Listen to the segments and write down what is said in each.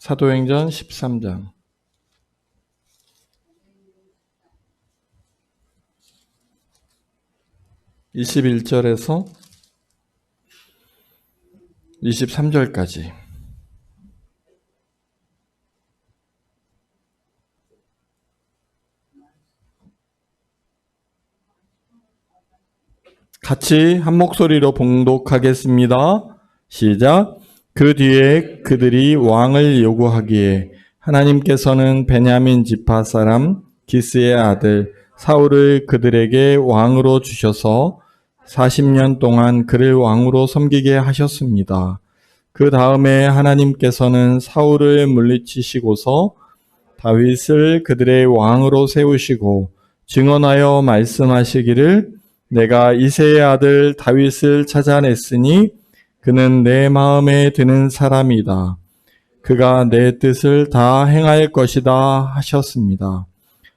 사도행전 13장 21절에서 23절까지. 같이 한 목소리로 봉독하겠습니다. 시작. 그 뒤에 그들이 왕을 요구하기에 하나님께서는 베냐민 지파 사람 기스의 아들 사울을 그들에게 왕으로 주셔서 40년 동안 그를 왕으로 섬기게 하셨습니다. 그 다음에 하나님께서는 사울을 물리치시고서 다윗을 그들의 왕으로 세우시고 증언하여 말씀하시기를 내가 이새의 아들 다윗을 찾아냈으니 그는 내 마음에 드는 사람이다. 그가 내 뜻을 다 행할 것이다 하셨습니다.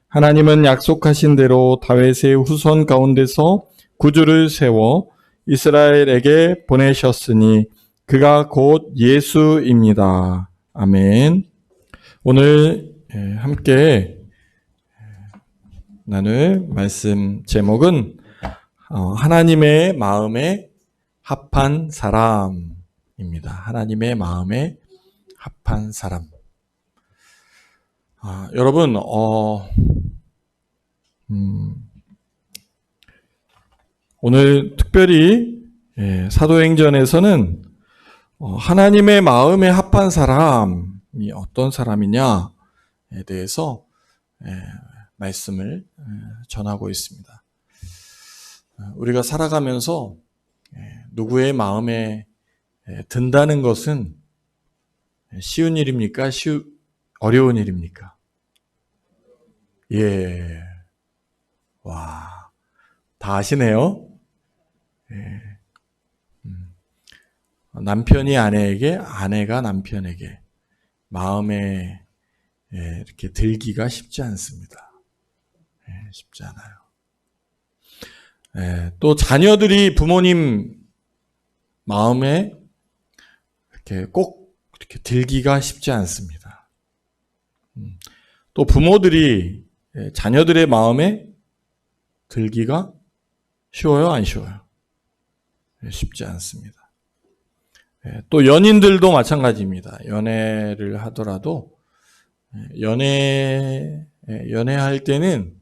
하나님은 약속하신 대로 다윗의 후손 가운데서 구주를 세워 이스라엘에게 보내셨으니 그가 곧 예수입니다. 아멘. 오늘 함께 나눌 말씀 제목은 하나님의 마음에 합한 사람입니다. 하나님의 마음에 합한 사람. 여러분, 오늘 특별히 사도행전에서는 하나님의 마음에 합한 사람이 어떤 사람이냐에 대해서 말씀을 전하고 있습니다. 우리가 살아가면서 누구의 마음에 든다는 것은 쉬운 일입니까? 어려운 일입니까? 예. 와, 다 아시네요. 남편이 아내에게, 아내가 남편에게 마음에 이렇게 들기가 쉽지 않습니다. 쉽지 않아요. 또 자녀들이 부모님 마음에 이렇게 꼭 이렇게 들기가 쉽지 않습니다. 또 부모들이 자녀들의 마음에 들기가 쉬워요, 안 쉬워요? 쉽지 않습니다. 또 연인들도 마찬가지입니다. 연애를 하더라도 연애할 때는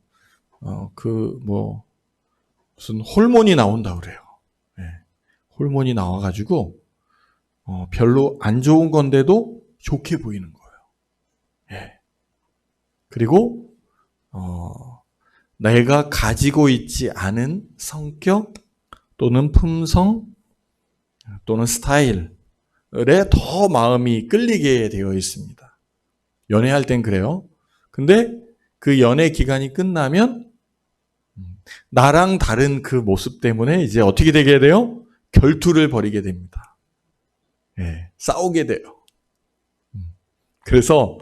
무슨 호르몬이 나온다 그래요. 호르몬이 나와가지고 별로 안 좋은 건데도 좋게 보이는 거예요. 그리고 내가 가지고 있지 않은 성격 또는 품성 또는 스타일에 더 마음이 끌리게 되어 있습니다. 연애할 땐 그래요. 근데 그 연애 기간이 끝나면 나랑 다른 그 모습 때문에 이제 어떻게 되게 돼요? 결투를 벌이게 됩니다. 싸우게 돼요. 그래서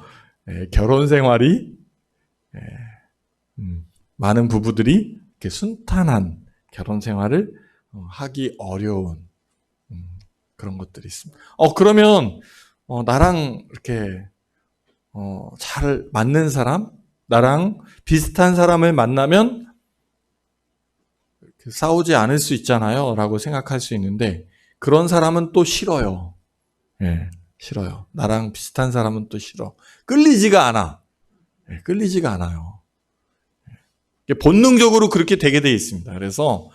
결혼 생활이 많은 부부들이 이렇게 순탄한 결혼 생활을 하기 어려운 그런 것들이 있습니다. 그러면 나랑 이렇게 잘 맞는 사람, 나랑 비슷한 사람을 만나면 싸우지 않을 수 있잖아요 라고 생각할 수 있는데 그런 사람은 또 싫어요. 싫어요. 나랑 비슷한 사람은 또 싫어. 끌리지가 않아. 끌리지가 않아요. 본능적으로 그렇게 되게 돼 있습니다. 그래서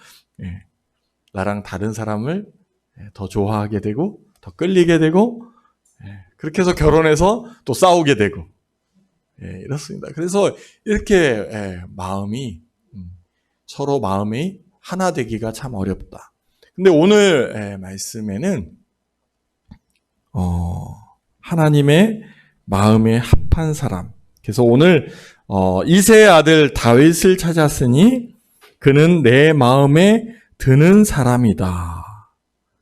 나랑 다른 사람을 더 좋아하게 되고 더 끌리게 되고 그렇게 해서 결혼해서 또 싸우게 되고 이렇습니다. 그래서 이렇게 마음이 서로 마음이 하나 되기가 참 어렵다. 근데 오늘 말씀에는 하나님의 마음에 합한 사람. 그래서 오늘 이새의 아들 다윗을 찾았으니 그는 내 마음에 드는 사람이다.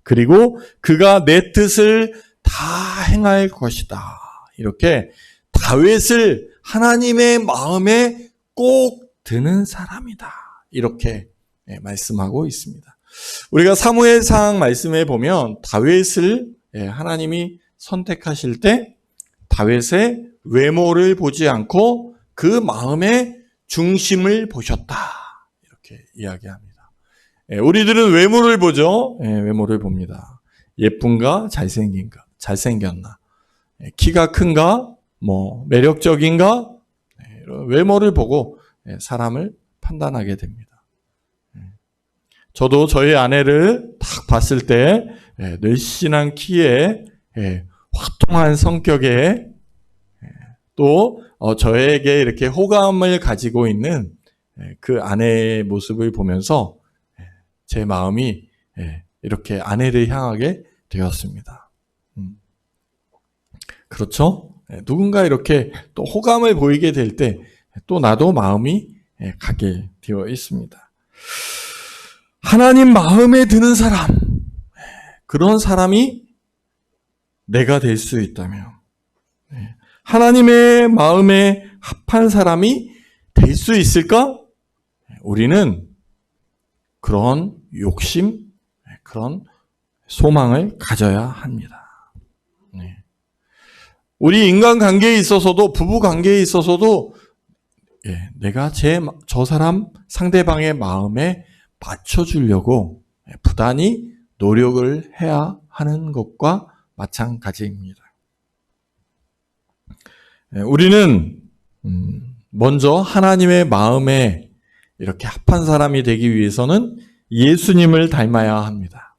그리고 그가 내 뜻을 다 행할 것이다. 이렇게 다윗을 하나님의 마음에 꼭 드는 사람이다. 이렇게 말씀하고 있습니다. 우리가 사무엘상 말씀에 보면 다윗을 하나님이 선택하실 때 다윗의 외모를 보지 않고 그 마음의 중심을 보셨다. 이렇게 이야기합니다. 우리들은 외모를 보죠. 외모를 봅니다. 예쁜가, 잘생겼나, 키가 큰가, 매력적인가, 외모를 보고 사람을 판단하게 됩니다. 저도 저희 아내를 딱 봤을 때 늘씬한 키에 화통한 성격에 또 저에게 이렇게 호감을 가지고 있는 그 아내의 모습을 보면서 제 마음이 이렇게 아내를 향하게 되었습니다. 그렇죠? 누군가 이렇게 또 호감을 보이게 될 때 또 나도 마음이 가게 되어 있습니다. 하나님 마음에 드는 사람, 그런 사람이 내가 될 수 있다면, 하나님의 마음에 합한 사람이 될 수 있을까? 우리는 그런 욕심, 그런 소망을 가져야 합니다. 우리 인간관계에 있어서도, 부부관계에 있어서도 내가 저 사람 상대방의 마음에 맞춰주려고 부단히 노력을 해야 하는 것과 마찬가지입니다. 우리는 먼저 하나님의 마음에 이렇게 합한 사람이 되기 위해서는 예수님을 닮아야 합니다.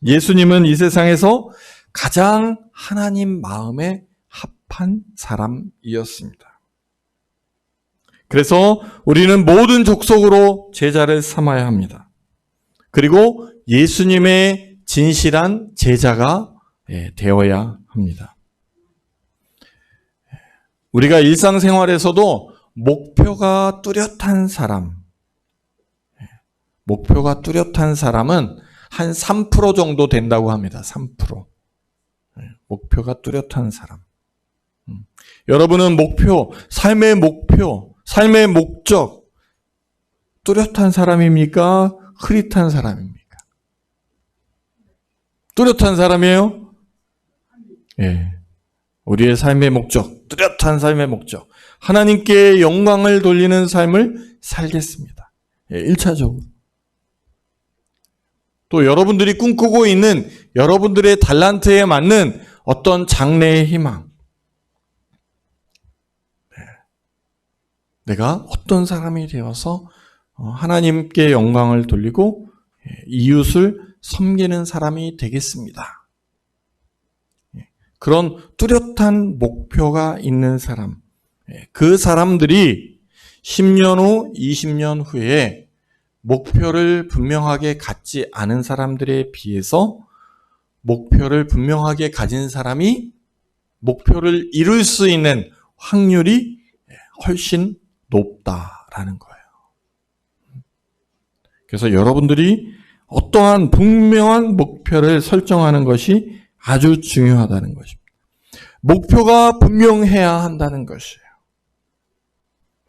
예수님은 이 세상에서 가장 하나님 마음에 합한 사람이었습니다. 그래서 우리는 모든 족속으로 제자를 삼아야 합니다. 그리고 예수님의 진실한 제자가 되어야 합니다. 우리가 일상생활에서도 목표가 뚜렷한 사람은 한 3% 정도 된다고 합니다. 3%. 목표가 뚜렷한 사람. 여러분은 삶의 목적, 뚜렷한 사람입니까? 흐릿한 사람입니까? 뚜렷한 사람이에요? 우리의 삶의 목적, 뚜렷한 삶의 목적. 하나님께 영광을 돌리는 삶을 살겠습니다. 1차적으로. 또 여러분들이 꿈꾸고 있는 여러분들의 달란트에 맞는 어떤 장래의 희망. 내가 어떤 사람이 되어서 하나님께 영광을 돌리고 이웃을 섬기는 사람이 되겠습니다. 그런 뚜렷한 목표가 있는 사람, 그 사람들이 10년 후, 20년 후에 목표를 분명하게 갖지 않은 사람들에 비해서 목표를 분명하게 가진 사람이 목표를 이룰 수 있는 확률이 훨씬 높다라는 거예요. 그래서 여러분들이 어떠한 분명한 목표를 설정하는 것이 아주 중요하다는 것입니다. 목표가 분명해야 한다는 것이에요.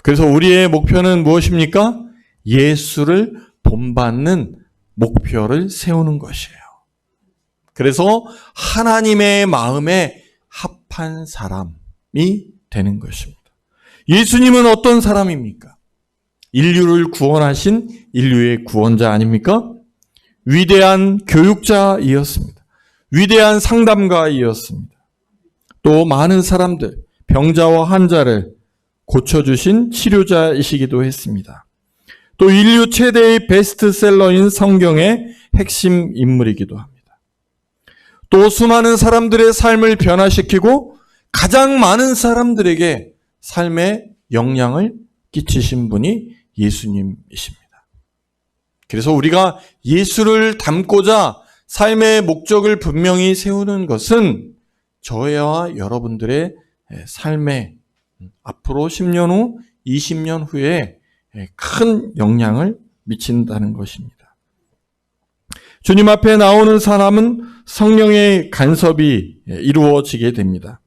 그래서 우리의 목표는 무엇입니까? 예수를 본받는 목표를 세우는 것이에요. 그래서 하나님의 마음에 합한 사람이 되는 것입니다. 예수님은 어떤 사람입니까? 인류를 구원하신 인류의 구원자 아닙니까? 위대한 교육자이었습니다. 위대한 상담가이었습니다. 또 많은 사람들, 병자와 환자를 고쳐주신 치료자이시기도 했습니다. 또 인류 최대의 베스트셀러인 성경의 핵심 인물이기도 합니다. 또 수많은 사람들의 삶을 변화시키고 가장 많은 사람들에게 삶의 영향을 끼치신 분이 예수님이십니다. 그래서 우리가 예수를 닮고자 삶의 목적을 분명히 세우는 것은 저와 여러분들의 삶에 앞으로 10년 후, 20년 후에 큰 영향을 미친다는 것입니다. 주님 앞에 나오는 사람은 성령의 간섭이 이루어지게 됩니다.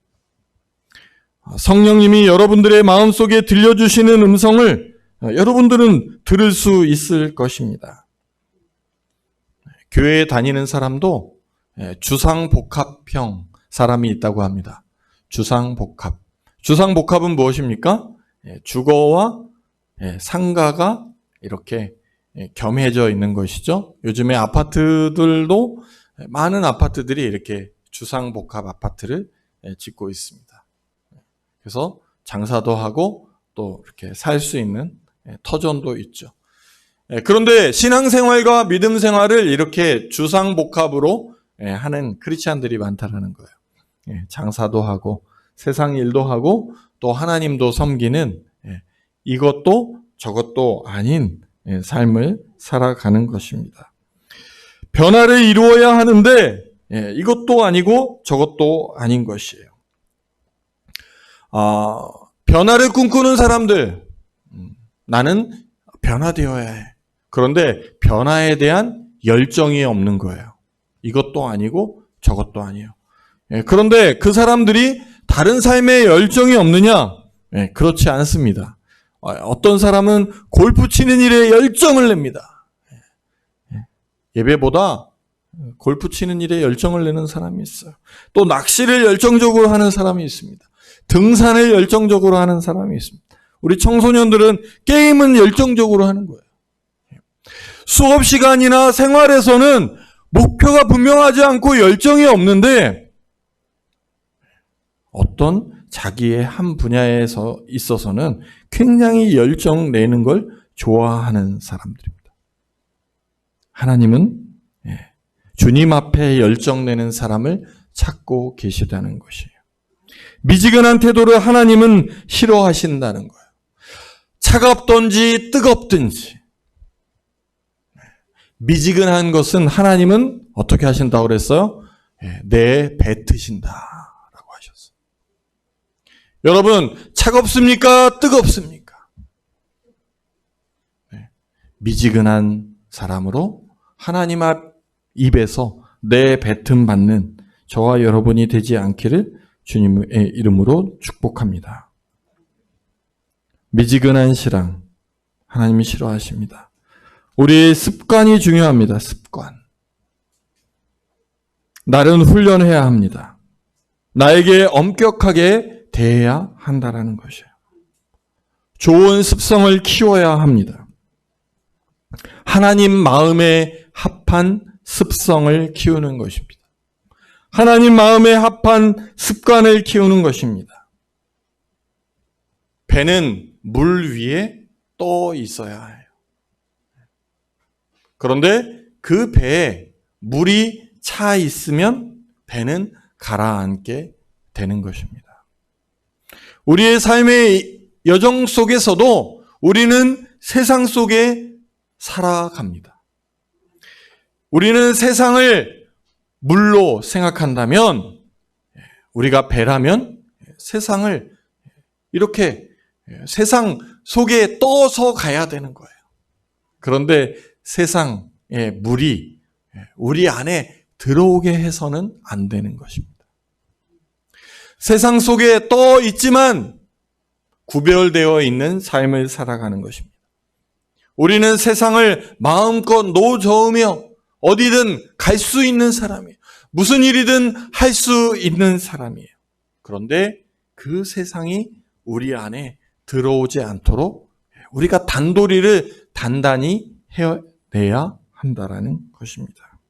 성령님이 여러분들의 마음속에 들려주시는 음성을 여러분들은 들을 수 있을 것입니다. 교회에 다니는 사람도 주상복합형 사람이 있다고 합니다. 주상복합. 주상복합은 무엇입니까? 주거와 상가가 이렇게 겸해져 있는 것이죠. 요즘에 아파트들도 많은 아파트들이 이렇게 주상복합 아파트를 짓고 있습니다. 그래서 장사도 하고 또 이렇게 살 수 있는 터전도 있죠. 그런데 신앙생활과 믿음생활을 이렇게 주상복합으로 하는 크리스찬들이 많다라는 거예요. 장사도 하고 세상 일도 하고 또 하나님도 섬기는 이것도 저것도 아닌 삶을 살아가는 것입니다. 변화를 이루어야 하는데 이것도 아니고 저것도 아닌 것이에요. 변화를 꿈꾸는 사람들, 나는 변화되어야 해. 그런데 변화에 대한 열정이 없는 거예요. 이것도 아니고 저것도 아니에요. 그런데 그 사람들이 다른 삶에 열정이 없느냐? 그렇지 않습니다. 어떤 사람은 골프 치는 일에 열정을 냅니다. 예배보다 골프 치는 일에 열정을 내는 사람이 있어요. 또 낚시를 열정적으로 하는 사람이 있습니다. 등산을 열정적으로 하는 사람이 있습니다. 우리 청소년들은 게임은 열정적으로 하는 거예요. 수업 시간이나 생활에서는 목표가 분명하지 않고 열정이 없는데 어떤 자기의 한 분야에서 있어서는 굉장히 열정 내는 걸 좋아하는 사람들입니다. 하나님은 주님 앞에 열정 내는 사람을 찾고 계시다는 것이에요. 미지근한 태도를 하나님은 싫어하신다는 거예요. 차갑든지 뜨겁든지 미지근한 것은 하나님은 어떻게 하신다고 그랬어요? 내뱉으신다라고 하셨어요. 여러분, 차갑습니까? 뜨겁습니까? 미지근한 사람으로 하나님 앞 입에서 내뱉음 받는 저와 여러분이 되지 않기를 주님의 이름으로 축복합니다. 미지근한 신앙, 하나님이 싫어하십니다. 우리의 습관이 중요합니다. 습관. 나는 훈련해야 합니다. 나에게 엄격하게 대해야 한다라는 것이에요. 좋은 습성을 키워야 합니다. 하나님 마음에 합한 습성을 키우는 것입니다. 하나님 마음에 합한 습관을 키우는 것입니다. 배는 물 위에 떠 있어야 해요. 그런데 그 배에 물이 차 있으면 배는 가라앉게 되는 것입니다. 우리의 삶의 여정 속에서도 우리는 세상 속에 살아갑니다. 우리는 세상을 물로 생각한다면, 우리가 배라면 세상을 이렇게 세상 속에 떠서 가야 되는 거예요. 그런데 세상의 물이 우리 안에 들어오게 해서는 안 되는 것입니다. 세상 속에 떠 있지만 구별되어 있는 삶을 살아가는 것입니다. 우리는 세상을 마음껏 노저으며 어디든 갈 수 있는 사람이에요. 무슨 일이든 할 수 있는 사람이에요. 그런데 그 세상이 우리 안에 들어오지 않도록 우리가 단도리를 단단히 해내야 한다라는 것입니다.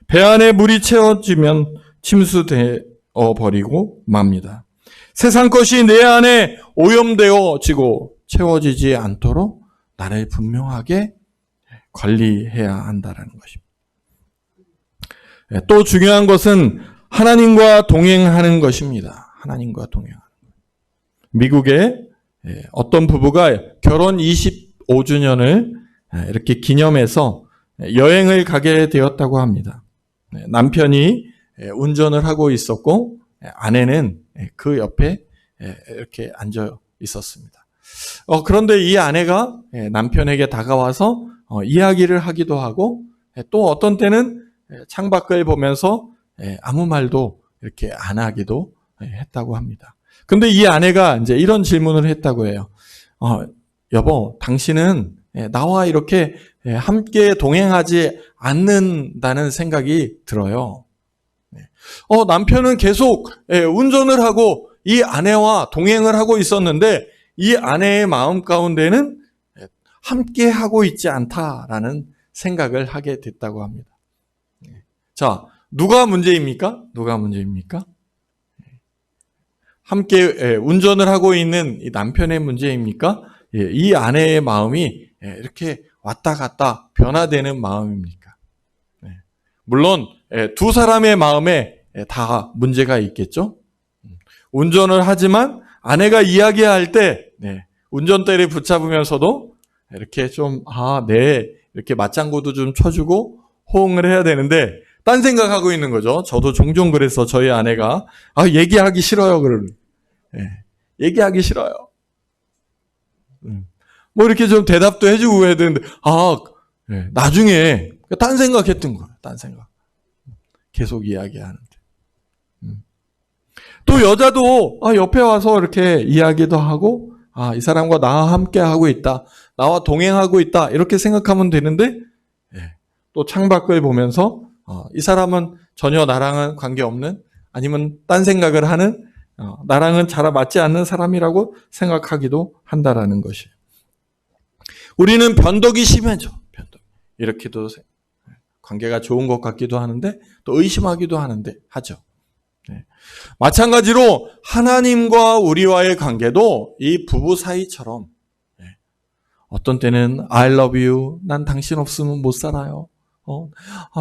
배 안에 물이 채워지면 침수되어 버리고 맙니다. 세상 것이 내 안에 오염되어지고 채워지지 않도록 나를 분명하게 관리해야 한다라는 것입니다. 또 중요한 것은 하나님과 동행하는 것입니다. 하나님과 동행하는 것. 미국에 어떤 부부가 결혼 25주년을 이렇게 기념해서 여행을 가게 되었다고 합니다. 남편이 운전을 하고 있었고 아내는 그 옆에 이렇게 앉아 있었습니다. 그런데 이 아내가 남편에게 다가와서 이야기를 하기도 하고 또 어떤 때는 창밖을 보면서 아무 말도 이렇게 안 하기도 했다고 합니다. 근데 이 아내가 이제 이런 질문을 했다고 해요. 여보, 당신은 나와 이렇게 함께 동행하지 않는다는 생각이 들어요. 남편은 계속 운전을 하고 이 아내와 동행을 하고 있었는데 이 아내의 마음 가운데는 함께 하고 있지 않다라는 생각을 하게 됐다고 합니다. 자, 누가 문제입니까? 누가 문제입니까? 함께 운전을 하고 있는 이 남편의 문제입니까? 이 아내의 마음이 이렇게 왔다 갔다 변화되는 마음입니까? 물론 두 사람의 마음에 다 문제가 있겠죠. 운전을 하지만 아내가 이야기할 때 운전대를 붙잡으면서도 이렇게 좀 네 이렇게 맞장구도 좀 쳐주고 호응을 해야 되는데 딴 생각하고 있는 거죠. 저도 종종 그래서 저희 아내가 얘기하기 싫어요. 얘기하기 싫어요. 뭐 이렇게 좀 대답도 해주고 해야 되는데 나중에 딴 생각했던 거예요. 딴 생각. 계속 이야기하는데. 또 여자도 옆에 와서 이렇게 이야기도 하고 이 사람과 나와 함께 하고 있다. 나와 동행하고 있다. 이렇게 생각하면 되는데 또 창밖을 보면서 이 사람은 전혀 나랑은 관계없는 아니면 딴 생각을 하는 나랑은 잘 맞지 않는 사람이라고 생각하기도 한다라는 것이에요. 우리는 변덕이 심해져. 변덕. 이렇게도 관계가 좋은 것 같기도 하는데 또 의심하기도 하죠. 마찬가지로 하나님과 우리와의 관계도 이 부부 사이처럼 어떤 때는 I love you, 난 당신 없으면 못 살아요.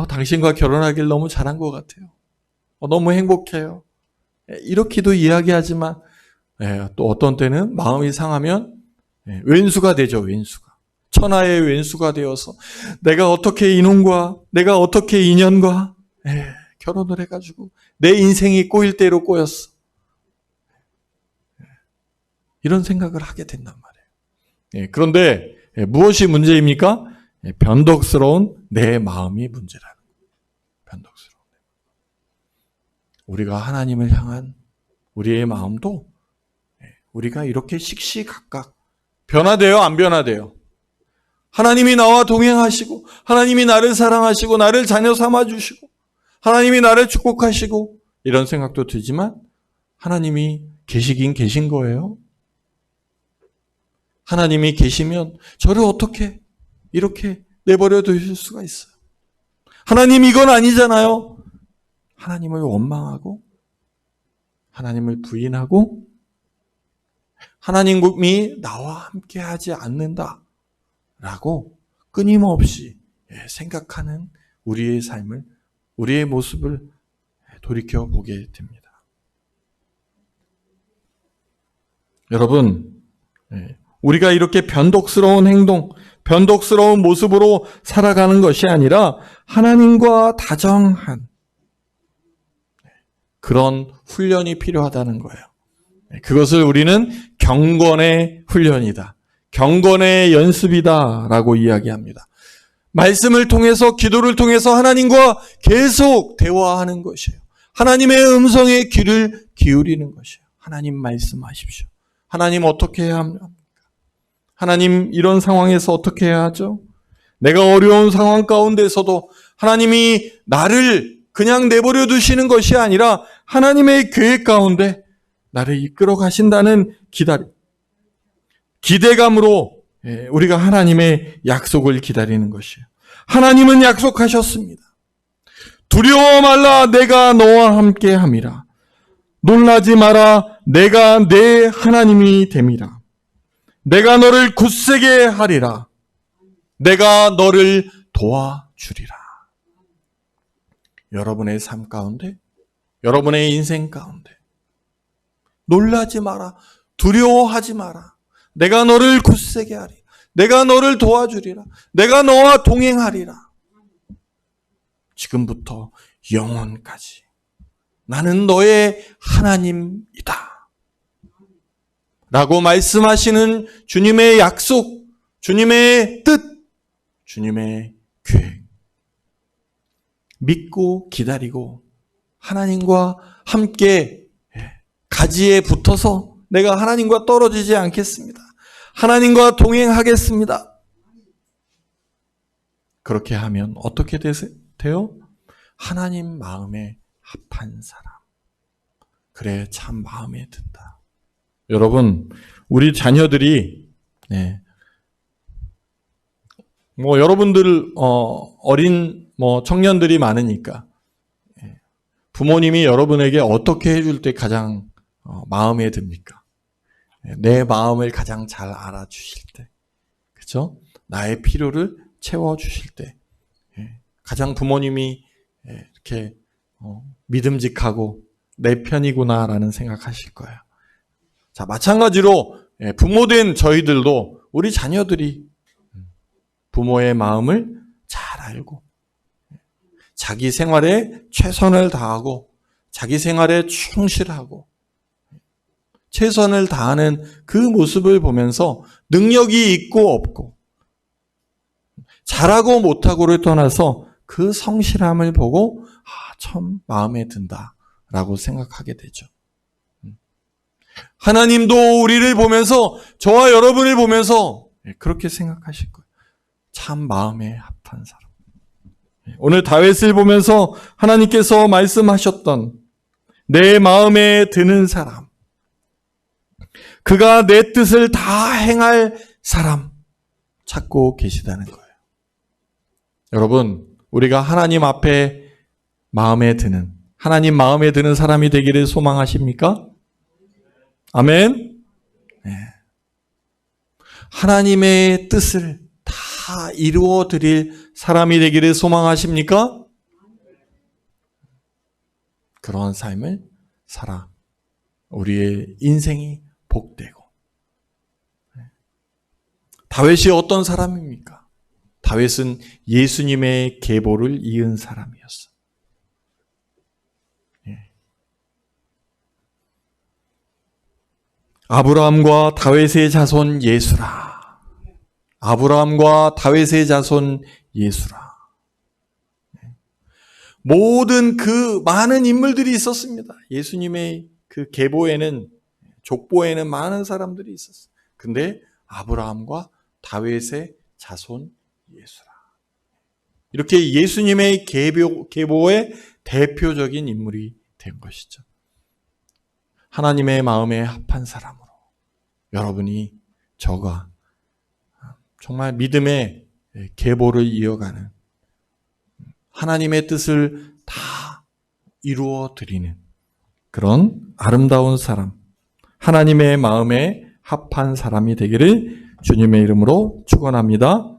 당신과 결혼하길 너무 잘한 것 같아요. 너무 행복해요. 이렇게도 이야기하지만 또 어떤 때는 마음이 상하면 왼수가 되죠. 왼수가. 천하의 왼수가 되어서 내가 어떻게 이놈과 내가 어떻게 인연과 결혼을 해가지고 내 인생이 꼬일 대로 꼬였어. 이런 생각을 하게 된단 말이에요. 그런데 무엇이 문제입니까? 변덕스러운 내 마음이 문제라는 거예요. 변덕스러운. 우리가 하나님을 향한 우리의 마음도 우리가 이렇게 시시각각 변화돼요? 안 변화돼요? 하나님이 나와 동행하시고 하나님이 나를 사랑하시고 나를 자녀 삼아주시고 하나님이 나를 축복하시고 이런 생각도 들지만 하나님이 계시긴 계신 거예요. 하나님이 계시면 저를 어떻게 이렇게 내버려 두실 수가 있어요. 하나님 이건 아니잖아요. 하나님을 원망하고 하나님을 부인하고 하나님이 나와 함께 하지 않는다 라고 끊임없이 생각하는 우리의 삶을 우리의 모습을 돌이켜보게 됩니다. 여러분, 우리가 이렇게 변덕스러운 행동, 변덕스러운 모습으로 살아가는 것이 아니라 하나님과 다정한 그런 훈련이 필요하다는 거예요. 그것을 우리는 경건의 훈련이다. 경건의 연습이다 라고 이야기합니다. 말씀을 통해서 기도를 통해서 하나님과 계속 대화하는 것이에요. 하나님의 음성에 귀를 기울이는 것이에요. 하나님 말씀하십시오. 하나님 어떻게 해야 합니까? 하나님 이런 상황에서 어떻게 해야 하죠? 내가 어려운 상황 가운데서도 하나님이 나를 그냥 내버려 두시는 것이 아니라 하나님의 계획 가운데 나를 이끌어 가신다는 기대감으로 우리가 하나님의 약속을 기다리는 것이에요. 하나님은 약속하셨습니다. 두려워 말라 내가 너와 함께 함이라. 놀라지 마라 내가 내 하나님이 됨이라. 내가 너를 굳세게 하리라. 내가 너를 도와주리라. 여러분의 삶 가운데, 여러분의 인생 가운데 놀라지 마라. 두려워하지 마라. 내가 너를 굳세게 하리라. 내가 너를 도와주리라. 내가 너와 동행하리라. 지금부터 영원까지 나는 너의 하나님이다. 라고 말씀하시는 주님의 약속, 주님의 뜻, 주님의 계획. 믿고 기다리고 하나님과 함께 가지에 붙어서 내가 하나님과 떨어지지 않겠습니다. 하나님과 동행하겠습니다. 그렇게 하면 어떻게 돼요? 하나님 마음에 합한 사람. 그래, 참 마음에 든다. 여러분, 우리 자녀들이 여러분들 어린 청년들이 많으니까 부모님이 여러분에게 어떻게 해줄 때 가장 마음에 듭니까? 내 마음을 가장 잘 알아주실 때, 그렇죠? 나의 필요를 채워주실 때, 가장 부모님이 이렇게 믿음직하고 내 편이구나라는 생각하실 거예요. 자, 마찬가지로 부모된 저희들도 우리 자녀들이 부모의 마음을 잘 알고 자기 생활에 최선을 다하고 자기 생활에 충실하고 최선을 다하는 그 모습을 보면서 능력이 있고 없고 잘하고 못하고를 떠나서 그 성실함을 보고 참 마음에 든다라고 생각하게 되죠. 하나님도 우리를 보면서 저와 여러분을 보면서 그렇게 생각하실 거예요. 참 마음에 합한 사람. 오늘 다윗을 보면서 하나님께서 말씀하셨던 내 마음에 드는 사람, 그가 내 뜻을 다 행할 사람 찾고 계시다는 거예요. 여러분, 우리가 하나님 앞에 하나님 마음에 드는 사람이 되기를 소망하십니까? 아멘. 네. 하나님의 뜻을 다 이루어 드릴 사람이 되기를 소망하십니까? 그런 삶을 살아 우리의 인생이 복되고. 다윗이 어떤 사람입니까? 다윗은 예수님의 계보를 이은 사람이었어. 아브라함과 다윗의 자손 예수라. 아브라함과 다윗의 자손 예수라. 모든 그 많은 인물들이 있었습니다. 예수님의 그 계보에는, 족보에는 많은 사람들이 있었어요. 근데 아브라함과 다윗의 자손 예수라. 이렇게 예수님의 계보의 대표적인 인물이 된 것이죠. 하나님의 마음에 합한 사람으로 여러분이 저가 정말 믿음의 계보를 이어가는 하나님의 뜻을 다 이루어 드리는 그런 아름다운 사람, 하나님의 마음에 합한 사람이 되기를 주님의 이름으로 축원합니다.